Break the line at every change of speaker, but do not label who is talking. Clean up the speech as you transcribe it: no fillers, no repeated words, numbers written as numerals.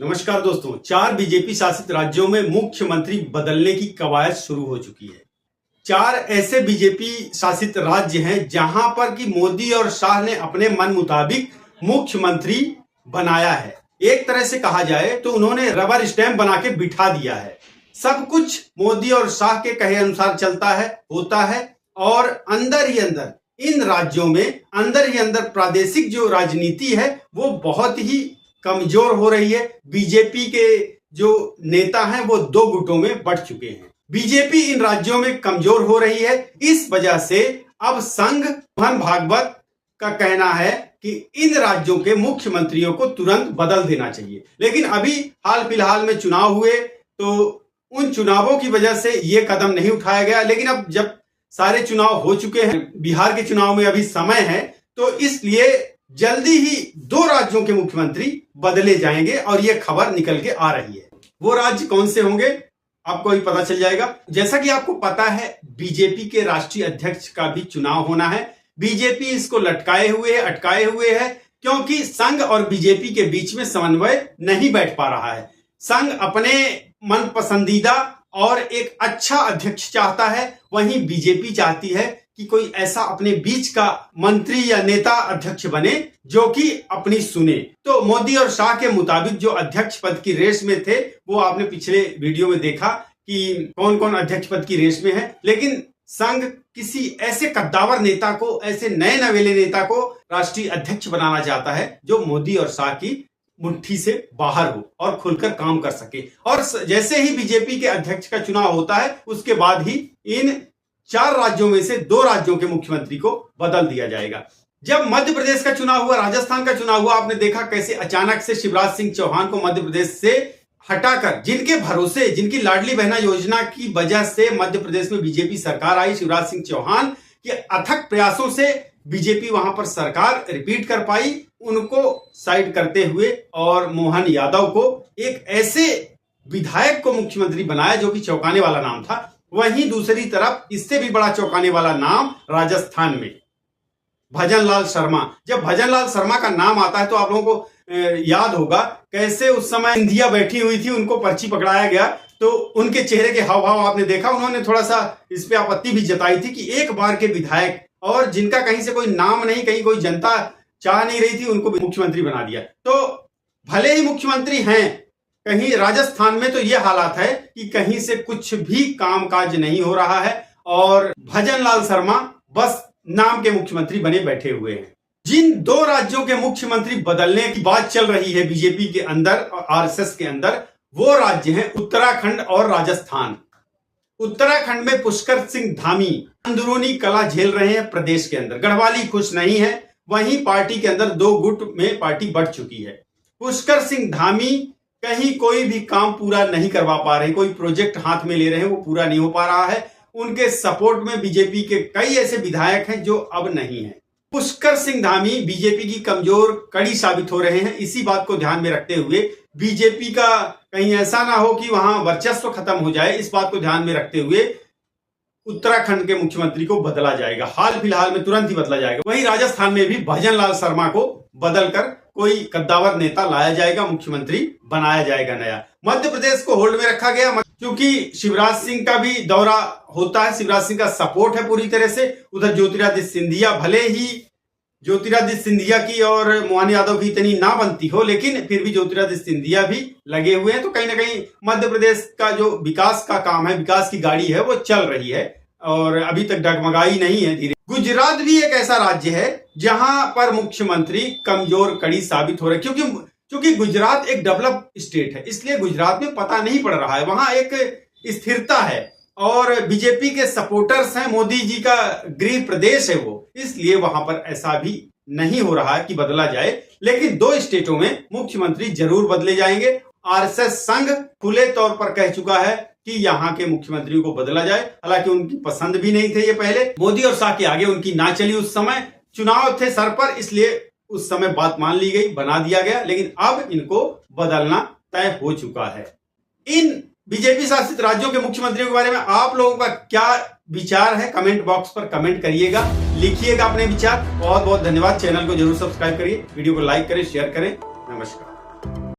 नमस्कार दोस्तों, 4 बीजेपी शासित राज्यों में मुख्यमंत्री बदलने की कवायद शुरू हो चुकी है। 4 ऐसे बीजेपी शासित राज्य हैं जहां पर कि मोदी और शाह ने अपने मन मुताबिक मुख्यमंत्री बनाया है। एक तरह से कहा जाए तो उन्होंने रबर स्टैंप बना के बिठा दिया है। सब कुछ मोदी और शाह के कहे अनुसार चलता है, होता है और अंदर ही अंदर इन राज्यों में अंदर ही अंदर प्रादेशिक जो राजनीति है वो बहुत ही कमजोर हो रही है। बीजेपी के जो नेता हैं वो 2 गुटों में बढ़ चुके हैं। बीजेपी इन राज्यों में कमजोर हो रही है। इस वजह से अब संघ मोहन भागवत का कहना है कि इन राज्यों के मुख्यमंत्रियों को तुरंत बदल देना चाहिए। लेकिन अभी हाल फिलहाल में चुनाव हुए तो उन चुनावों की वजह से ये कदम नहीं उठाया गया। लेकिन अब जब सारे चुनाव हो चुके हैं, बिहार के चुनाव में अभी समय है, तो इसलिए जल्दी ही 2 राज्यों के मुख्यमंत्री बदले जाएंगे और यह खबर निकल के आ रही है। वो राज्य कौन से होंगे आपको भी पता चल जाएगा। जैसा कि आपको पता है, बीजेपी के राष्ट्रीय अध्यक्ष का भी चुनाव होना है। बीजेपी इसको अटकाए हुए है क्योंकि संघ और बीजेपी के बीच में समन्वय नहीं बैठ पा रहा है। संघ अपने मन पसंदीदा और एक अच्छा अध्यक्ष चाहता है, वहीं बीजेपी चाहती है कि कोई ऐसा अपने बीच का मंत्री या नेता अध्यक्ष बने जो कि अपनी सुने। तो मोदी और शाह के मुताबिक जो अध्यक्ष पद की रेस में थे वो आपने पिछले वीडियो में देखा कि कौन कौन अध्यक्ष पद की रेस में है। लेकिन संघ किसी ऐसे कद्दावर नेता को, ऐसे नए नवेले नेता को राष्ट्रीय अध्यक्ष बनाना चाहता है जो मोदी और शाह की मुट्ठी से बाहर हो और खुलकर काम कर सके। और जैसे ही बीजेपी के अध्यक्ष का चुनाव होता है उसके बाद ही इन 4 राज्यों में से 2 राज्यों के मुख्यमंत्री को बदल दिया जाएगा। जब मध्य प्रदेश का चुनाव हुआ, राजस्थान का चुनाव हुआ, आपने देखा कैसे अचानक से शिवराज सिंह चौहान को मध्य प्रदेश से हटाकर, जिनके भरोसे, जिनकी लाडली बहना योजना की वजह से मध्य प्रदेश में बीजेपी सरकार आई, शिवराज सिंह चौहान के अथक प्रयासों से बीजेपी वहां पर सरकार रिपीट कर पाई। उनको साइड करते हुए और मोहन यादव को एक ऐसे विधायक को मुख्यमंत्री बनाया जो कि चौंकाने वाला नाम था। वहीं दूसरी तरफ इससे भी बड़ा चौंकाने वाला नाम राजस्थान में भजनलाल शर्मा। जब भजनलाल शर्मा का नाम आता है तो आप लोगों को याद होगा कैसे उस समय सिंधिया बैठी हुई थी, उनको पर्ची पकड़ाया गया तो उनके चेहरे के हाव भाव आपने देखा। उन्होंने थोड़ा सा इस पे आपत्ति भी जताई थी कि एक बार के विधायक और जिनका कहीं से कोई नाम नहीं, कहीं कोई जनता चाह नहीं रही थी, उनको मुख्यमंत्री बना दिया। तो भले ही मुख्यमंत्री हैं, कहीं राजस्थान में तो यह हालात है कि कहीं से कुछ भी कामकाज नहीं हो रहा है और भजनलाल शर्मा बस नाम के मुख्यमंत्री बने बैठे हुए हैं। जिन 2 राज्यों के मुख्यमंत्री बदलने की बात चल रही है बीजेपी के अंदर और आरएसएस के अंदर, वो राज्य हैं उत्तराखंड और राजस्थान। उत्तराखंड में पुष्कर सिंह धामी अंदरूनी कला झेल रहे हैं प्रदेश के अंदर। गढ़वाली खुश नहीं है, वहीं पार्टी के अंदर 2 गुट में पार्टी बढ़ चुकी है। पुष्कर सिंह धामी कहीं कोई भी काम पूरा नहीं करवा पा रहे, कोई प्रोजेक्ट हाथ में ले रहे हैं वो पूरा नहीं हो पा रहा है। उनके सपोर्ट में बीजेपी के कई ऐसे विधायक हैं जो अब नहीं है। पुष्कर सिंह धामी बीजेपी की कमजोर कड़ी साबित हो रहे हैं। इसी बात को ध्यान में रखते हुए बीजेपी का कहीं ऐसा ना हो कि वहां वर्चस्व खत्म हो जाए, इस बात को ध्यान में रखते हुए उत्तराखंड के मुख्यमंत्री को बदला जाएगा। हाल फिलहाल में तुरंत ही बदला जाएगा। वहीं राजस्थान में भी भजनलाल शर्मा को बदलकर कोई कद्दावर नेता लाया जाएगा, मुख्यमंत्री बनाया जाएगा नया। मध्य प्रदेश को होल्ड में रखा गया क्योंकि शिवराज सिंह का भी दौरा होता है, शिवराज सिंह का सपोर्ट है पूरी तरह से। उधर ज्योतिरादित्य सिंधिया, भले ही ज्योतिरादित्य सिंधिया की और मोहन यादव की इतनी ना बनती हो, लेकिन फिर भी ज्योतिरादित्य सिंधिया भी लगे हुए हैं। तो कहीं ना कहीं मध्य प्रदेश का जो विकास का काम है, विकास की गाड़ी है, वो चल रही है और अभी तक डगमगाई नहीं है धीरे। गुजरात भी एक ऐसा राज्य है जहां पर मुख्यमंत्री कमजोर कड़ी साबित हो रहे हैं क्योंकि गुजरात एक डेवलप स्टेट है, इसलिए गुजरात में पता नहीं पड़ रहा है। वहां एक स्थिरता है और बीजेपी के सपोर्टर्स हैं, मोदी जी का गृह प्रदेश है वो, इसलिए वहां पर ऐसा भी नहीं हो रहा है कि बदला जाए। लेकिन 2 स्टेटों में मुख्यमंत्री जरूर बदले जाएंगे। आरएसएस संघ खुले तौर पर कह चुका है कि यहाँ के मुख्यमंत्रियों को बदला जाए। हालांकि उनकी पसंद भी नहीं थे ये पहले, मोदी और शाह के आगे उनकी ना चली। उस समय चुनाव थे सर पर, इसलिए उस समय बात मान ली गई, बना दिया गया। लेकिन अब इनको बदलना तय हो चुका है। इन बीजेपी शासित राज्यों के मुख्यमंत्रियों के बारे में आप लोगों का क्या विचार है, कमेंट बॉक्स पर कमेंट करिएगा, लिखिएगा अपने विचार। बहुत बहुत धन्यवाद। चैनल को जरूर सब्सक्राइब करिए, वीडियो को लाइक करें, शेयर करें। नमस्कार।